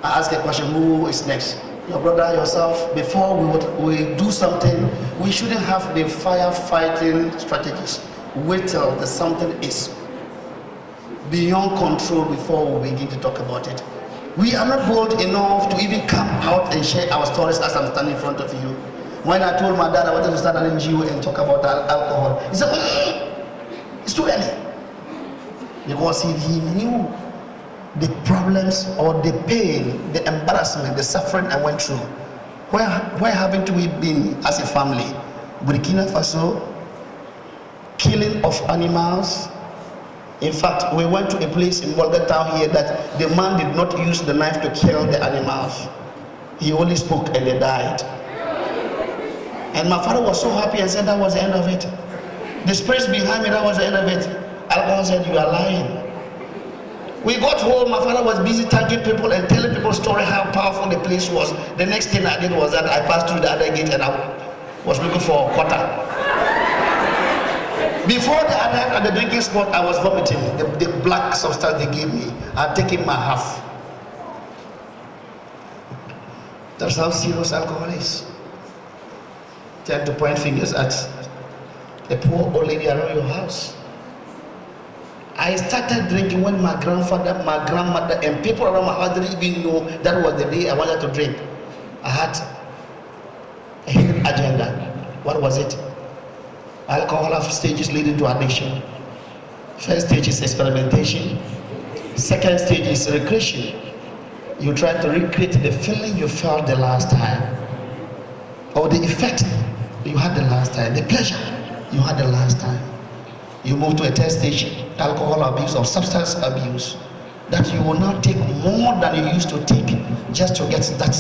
I ask a question, who is next? Your brother, yourself. Before we do something, we shouldn't have the firefighting strategies. Wait till the something is beyond control before we begin to talk about it. We are not bold enough to even come out and share our stories as I'm standing in front of you. When I told my dad I wanted to start an NGO and talk about alcohol, he said, it's too early. Because he knew the problems or the pain, the embarrassment, the suffering I went through. Where haven't we been as a family? Burkina Faso, killing of animals. In fact, we went to a place in Bolga town here that the man did not use the knife to kill the animals. He only spoke and they died. And my father was so happy and said that was the end of it. The spirits behind me, that was the end of it. Alcohol said, you are lying. We got home, my father was busy thanking people and telling people story how powerful the place was. The next thing I did was that I passed through the other gate and I was looking for a quarter. Before they arrived at the drinking spot, I was vomiting. The black substance they gave me, I had taken my half. That's how serious alcohol is. Tend to point fingers at the poor old lady around your house. I started drinking when my grandfather, my grandmother, and people around my house didn't even know that was the day I wanted to drink. I had a hidden agenda. What was it? Alcohol have stages leading to addiction. First stage is experimentation. Second stage is recreation. You try to recreate the feeling you felt the last time, or the effect you had the last time, the pleasure you had the last time. You move to a third stage, alcohol abuse or substance abuse, that you will now take more than you used to take just to get that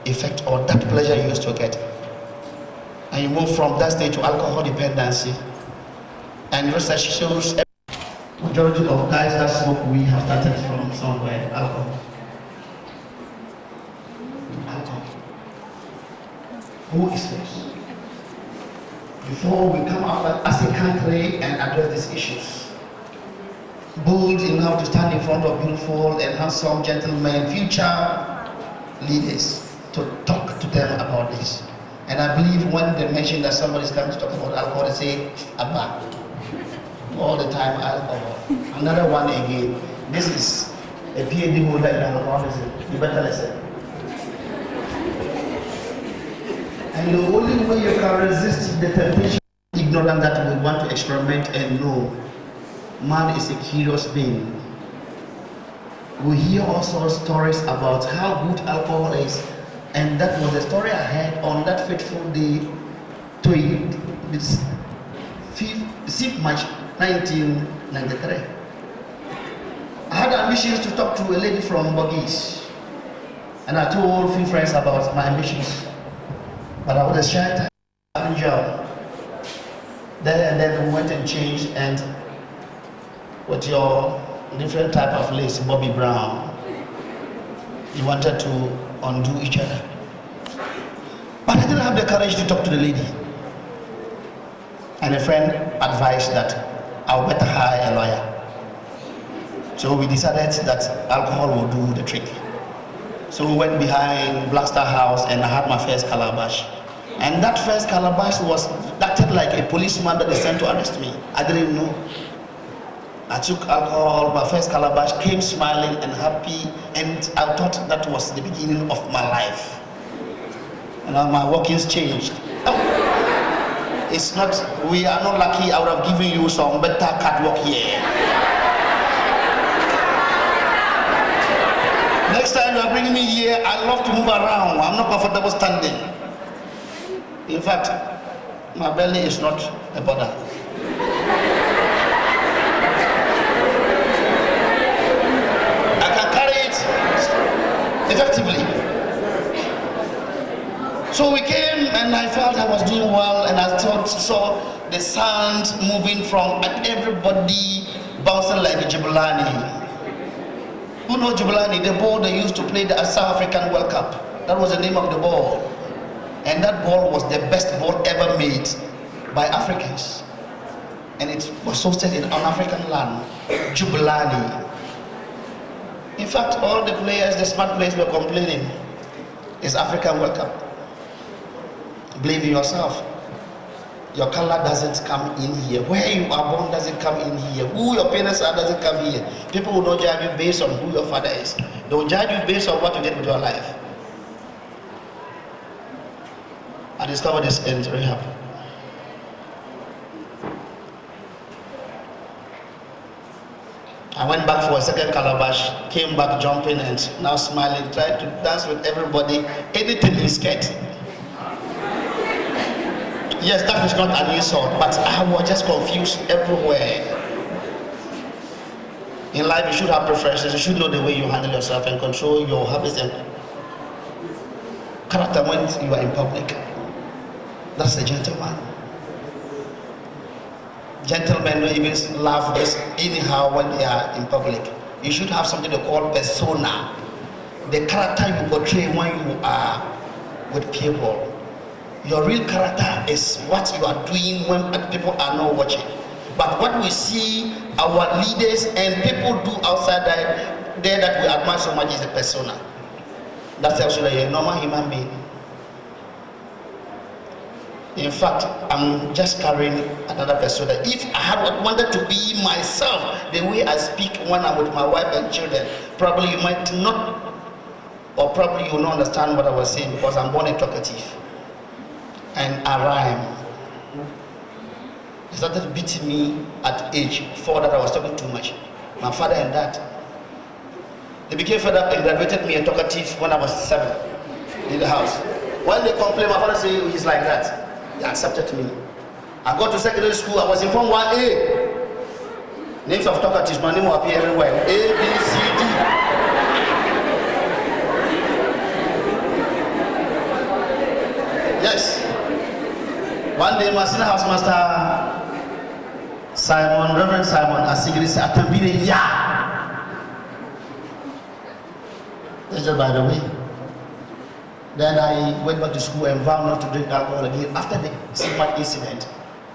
effect or that pleasure you used to get. And you move from that stage to alcohol dependency. And research shows majority of guys that smoke weed have started from somewhere. Alcohol. Alcohol. Who is first? Before we come out as a country and address these issues, bold enough to stand in front of beautiful and handsome gentlemen, future leaders, to talk to them about this. And I believe when they mention that somebody is coming to talk about alcohol, they say, Abba. All the time, alcohol. Another one again. This is a PhD holder in alcoholism. You better listen. And the only way you can resist the temptation, ignorant that we want to experiment and know, man is a curious being. We hear also stories about how good alcohol is, and that was the story I had on that fateful day, 5th March 1993. I had ambitions to talk to a lady from Bogis, and I told a few friends about my ambitions. But I was a shy type of job. Then we went and changed, and with your different type of lace, Bobby Brown, you wanted to undo each other. But I didn't have the courage to talk to the lady. And a friend advised that I would better hire a lawyer. So we decided that alcohol would do the trick. So we went behind Blackstar House and I had my first calabash. And that first calabash was acted like a policeman that they sent to arrest me. I didn't know. I took alcohol, my first calabash, came smiling and happy, and I thought that was the beginning of my life. And my workings changed. It's not, we are not lucky. I would have given you some better catwalk here. Next time you are bringing me here, I love to move around. I'm not comfortable standing. In fact, my belly is not a bother. I can carry it effectively. So we came and I felt I was doing well, and I saw the sound moving from everybody bouncing like a Jabulani. Who knows Jabulani? The ball they used to play the South African World Cup. That was the name of the ball. And that ball was the best ball ever made by Africans. And it was hosted in an African land, Jabulani. In fact, all the players, the smart players were complaining. It's African World Cup. Believe in yourself. Your color doesn't come in here. Where you are born doesn't come in here. Who your parents are doesn't come here. People will not judge you based on who your father is. They will judge you based on what you did with your life. I discovered this in rehab. I went back for a second calabash, came back jumping and now smiling, tried to dance with everybody, anything in skirt. Yes, that is not an insult, but I was just confused everywhere. In life, you should have preferences. You should know the way you handle yourself and control your habits and character when you are in public. That's a gentleman. Gentlemen don't even laugh this anyhow when they are in public. You should have something they call persona. The character you portray when you are with people. Your real character is what you are doing when people are not watching. But what we see our leaders and people do outside there that we admire so much is the persona. That tells you that you're a normal human being. In fact, I'm just carrying another persona. If I had wanted to be myself, the way I speak when I'm with my wife and children, probably you might not, or probably you will not understand what I was saying because I'm born a talkative. And I rhyme. They started beating me at age 4 that I was talking too much. My father and dad. They became fed up and graduated me a talkative when I was 7 in the house. When they complained, my father said, he's like that. They accepted me. I got to secondary school, I was informed 1A. Names of talkatives, my name will appear everywhere. A, B, C, D. Yes. One day, my senior house master, Reverend Simon, Asigiri said, "Atambire ya." That's just by the way. Then I went back to school and vowed not to drink alcohol again after the similar incident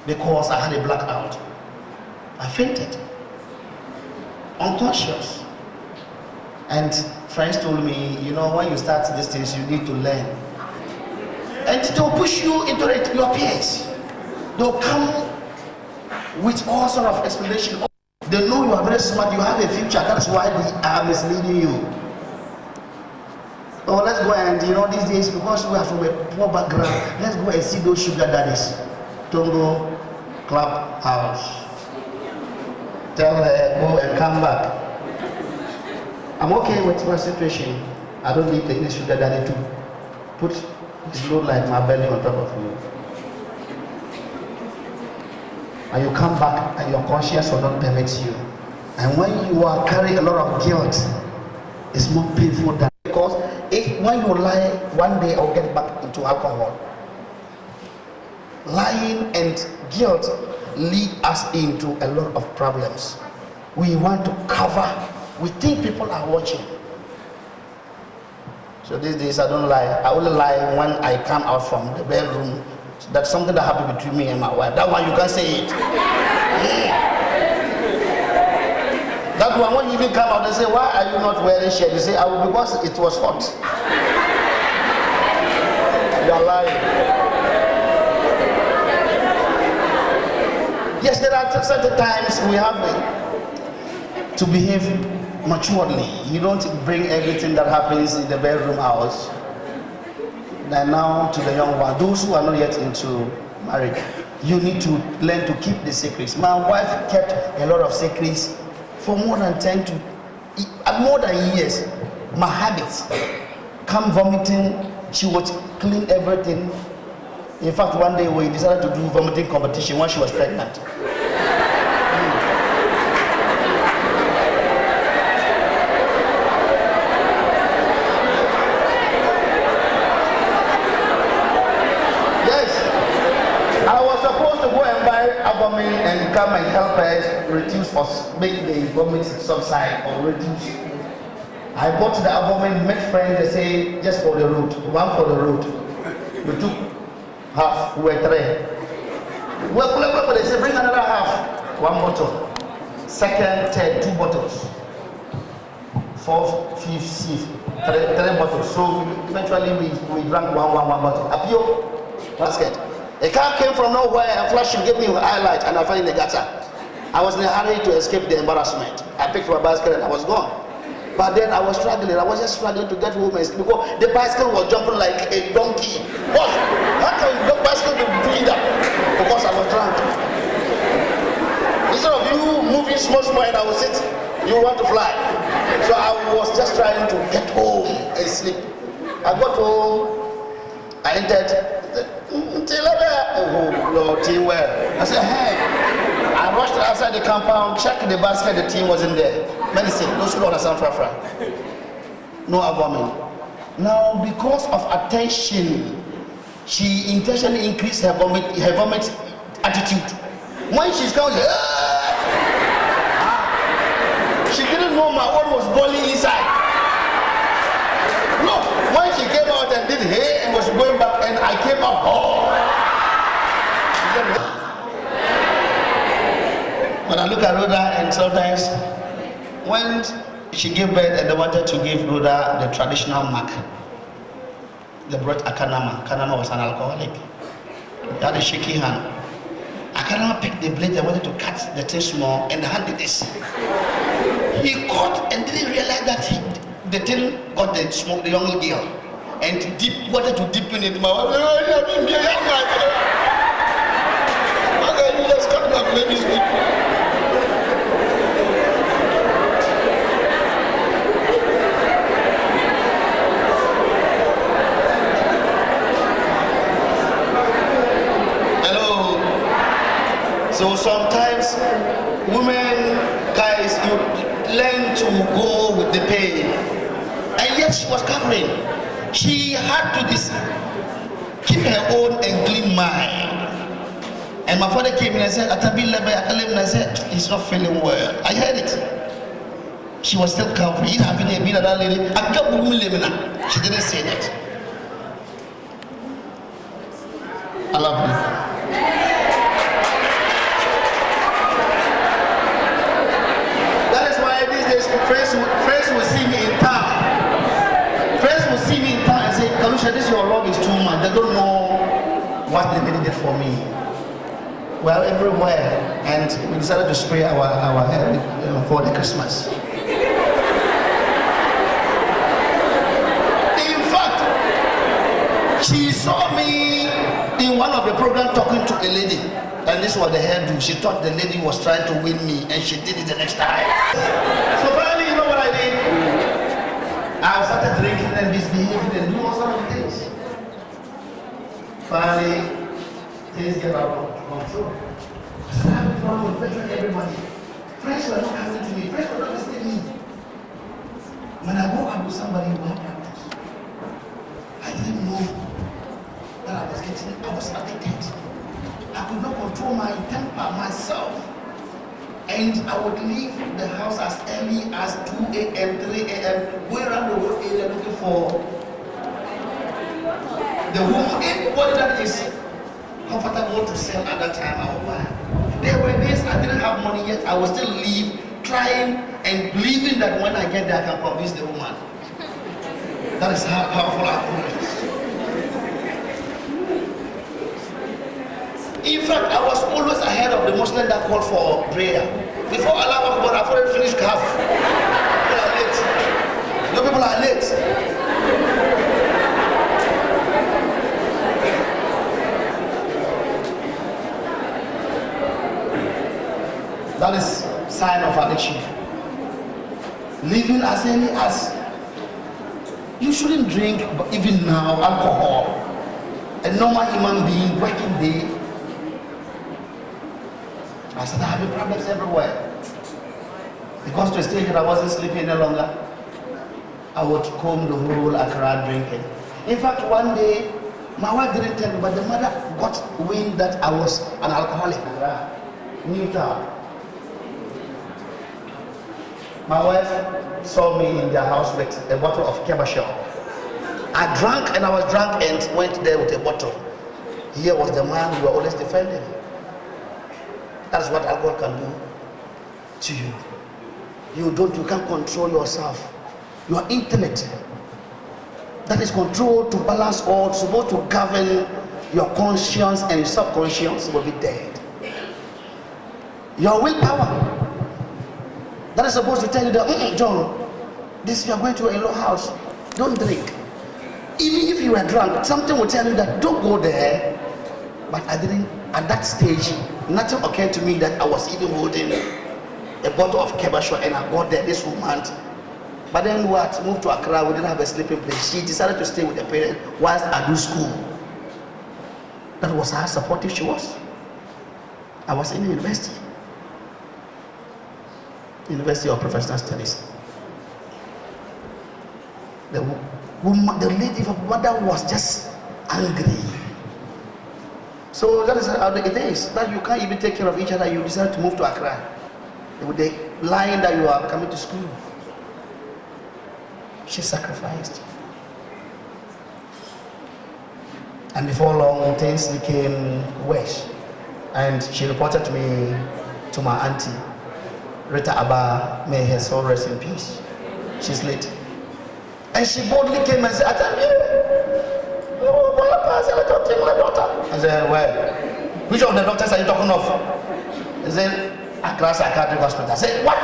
because I had a blackout. I fainted, unconscious. And friends told me, you know, when you start these things, you need to learn. And they'll push you into it, your peers. They'll come with all sort of explanation. They know you are very smart, you have a future, that's why they are misleading you. Oh, let's go and, you know, these days, because we are from a poor background, let's go and see those sugar daddies. Tongo Club House. Tell her, go and come back. I'm okay with my situation. I don't need any sugar daddy to put his load like my belly on top of you. And you come back and your conscience will not permit you. And when you are carrying a lot of guilt, it's more painful than because when you lie, one day I'll get back into alcohol. Lying and guilt lead us into a lot of problems. We want to cover. We think people are watching. So these days I don't lie. I only lie when I come out from the bedroom. That's something that happened between me and my wife. That one you can say it. Yeah. That one when you even come out and say, why are you not wearing shirt? You say, because it was hot. You are lying. Yes, there are certain times we have to behave maturely. You don't bring everything that happens in the bedroom house. And now to the young one, those who are not yet into marriage, you need to learn to keep the secrets. My wife kept a lot of secrets for more than more than years. My habits, come vomiting, she would clean everything. In fact, one day we decided to do vomiting competition when she was pregnant. And come and help us reduce or make the vomit subside or reduce. I bought the albumin, met friends, they say just for the road, one for the road. We took half, we were 3. Well, they say bring another half, 1 bottle. Second, third, 2 bottles. 4, 5, 6, 3 bottles. So eventually we drank one bottle. Apio basket. A car came from nowhere and flashed, gave me a highlight, and I fell in the gutter. I was in a hurry to escape the embarrassment. I picked my bicycle and I was gone. But then I was struggling. I was just struggling to get home because the bicycle was jumping like a donkey. What? How can the bicycle be doing that? Because I was drunk. Instead of you moving small and I will sit, you want to fly. So I was just trying to get home and sleep. I got home. I entered. I said, hey. I rushed outside the compound, checked the basket, the team wasn't there. Medicine, no sugar on a sunflower. No abdomen. Now, because of attention, she intentionally increased her vomit attitude. When she's coming, she didn't know my own was boiling inside. No, when she came out and did hey and was going back, and I came up, When I look at Rhoda, and sometimes when she gave birth and they wanted to give Rhoda the traditional mark, they brought Akanama. Akanama was an alcoholic. He had a shaky hand. Akanama picked the blade and wanted to cut the thing small, and the hand did this. He caught and didn't realize that the thing got the smoke, the young girl, and wanted to dip in it. My wife, okay, you just cut my baby's meat. So sometimes women, guys, you learn to go with the pain. And yet she was covering. She had to keep her own and clean mind. And my father came in and said, I said, he's not feeling well. I heard it. She was still covering. It happened to be that lady. She didn't say that. I love you. Friends will see me in town. Friends will see me in town and say, Kalusha, this your love is too much. They don't know what the lady did for me. Well, everywhere, and we decided to spray our hair for the Christmas. In fact, she saw me in one of the programs talking to a lady. And this was the hairdo. She thought the lady was trying to win me, and she did it the next time. So finally, you know what I did? I started drinking and misbehaving and doing all sorts of things. Finally, things get out of control. I started having problems with everybody. Friends were not coming to me. Friends were not listening to me. When I go out with somebody who had practice, I didn't know that I was addicted. I could not control my temper myself. And I would leave the house as early as 2 a.m., 3 a.m., going around the whole area looking for the woman. Anybody that is comfortable to sell at that time, I would buy. There were days I didn't have money yet. I would still leave, trying and believing that when I get there, I can convince the woman. That is how powerful alcohol is. In fact, I was always ahead of the Muslim that called for prayer. Before Allah Akbar, I've already finished half. People are late. No, people are late. That is sign of addiction. Living as early as you shouldn't drink, but even now, alcohol. A normal human being, working day. I started having problems everywhere. Because to a stage that I wasn't sleeping any longer, I would comb the whole Accra drinking. In fact, one day, my wife didn't tell me, but the mother got wind that I was an alcoholic. New town. My wife saw me in their house with a bottle of Kebashel. I drank and I was drunk and went there with a bottle. Here was the man we were always defending. That's what alcohol can do to you. You can't control yourself. Your intellect that is controlled to balance all, supposed to govern your conscience and subconscious will be dead. Your willpower that is supposed to tell you that, John, this you are going to your in-law house, don't drink. Even if you are drunk, something will tell you that don't go there. But I didn't, at that stage, nothing occurred to me that I was even holding a bottle of kebasho and I got there, this woman. But then what? Moved to Accra, we didn't have a sleeping place. She decided to stay with the parents whilst I do school. That was how supportive she was. I was in university. University of Professional Studies. The woman, the lady, the mother was just angry. So that is how it is. That you can't even take care of each other. You decide to move to Accra with the line that you are coming to school. She sacrificed. And before long, things became worse. And she reported me to my auntie, Rita Abaa, may her soul rest in peace. She's late. And she boldly came and said, I tell you, I talk to my daughter. I said, well, which of the doctors are you talking of? He said, Accra Psychiatric Hospital. I said, what?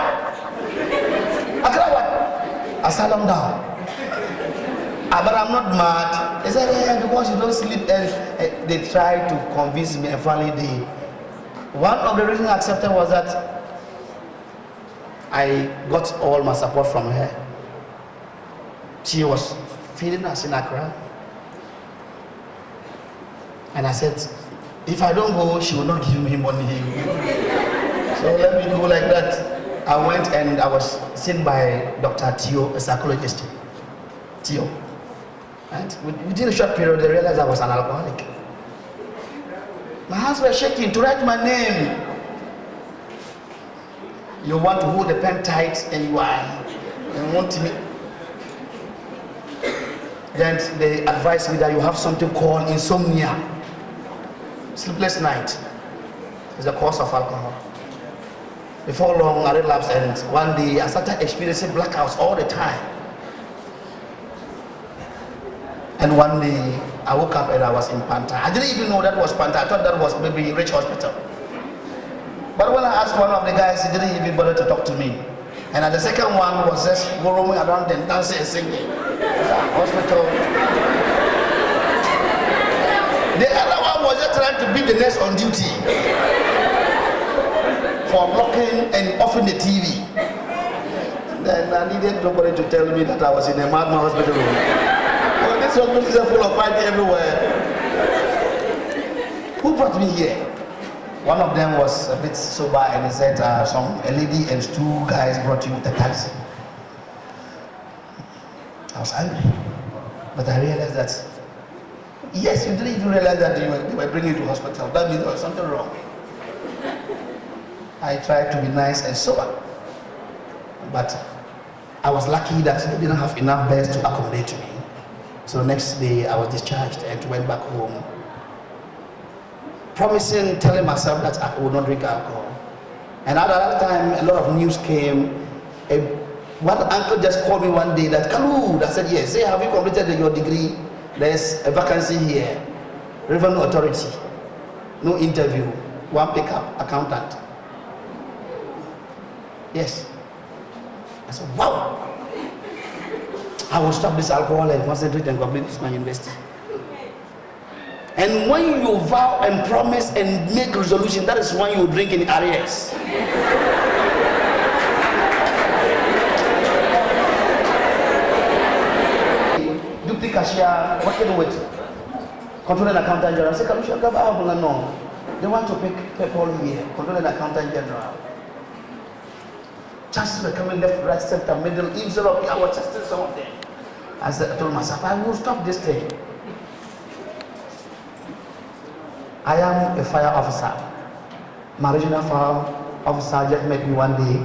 Accra what? I sat down. But I'm not mad. They said, yeah, because you don't sleep. And they tried to convince me, and finally they. One of the reasons I accepted was that I got all my support from her. She was feeding us in Accra. And I said, if I don't go, she will not give me money. So let me go like that. I went and I was seen by Dr. Tio, a psychologist. Tio. And within a short period, they realized I was an alcoholic. My hands were shaking to write my name. You want to hold the pen tight and you are and want me. Then they advised me that you have something called insomnia. Sleepless night is the cause of alcohol. Before long, I relapsed, and one day I started experiencing blackouts all the time. And one day I woke up and I was in Panta. I didn't even know that was Panta. I thought that was maybe Rich Hospital. But when I asked one of the guys, he didn't even bother to talk to me. And the second one was just roaming around and dancing and singing. Hospital. The other one was just trying to beat the nurse on duty for blocking and offing the TV. Then I needed nobody to tell me that I was in a madman hospital room. Well, this hospital is full of fighting everywhere. Who brought me here? One of them was a bit sober and he said, a lady and two guys brought you with a taxi. I was angry. But I realized that, yes, you didn't even realize that they were bringing you to hospital. That means there was something wrong. I tried to be nice and sober. But I was lucky that they didn't have enough beds to accommodate me. So next day I was discharged and went back home, telling myself that I would not drink alcohol. And at that time, a lot of news came. One uncle just called me one day that, Kalu, I said, yes, say, have you completed your degree? There's a vacancy here. Revenue Authority. No interview. One pickup, accountant. Yes. I said, wow. I will stop this alcohol and concentrate and complete my university. And when you vow and promise and make resolution, that is when you drink in arrears. Deputy cashier working with controlling accountant general. I said, no. They want to pick people here, controlling accountant general. Chances were coming left, right, center, middle, instead of I was testing some of them. I told myself, I will stop this thing. I am a fire officer. My regional fire officer just met me one day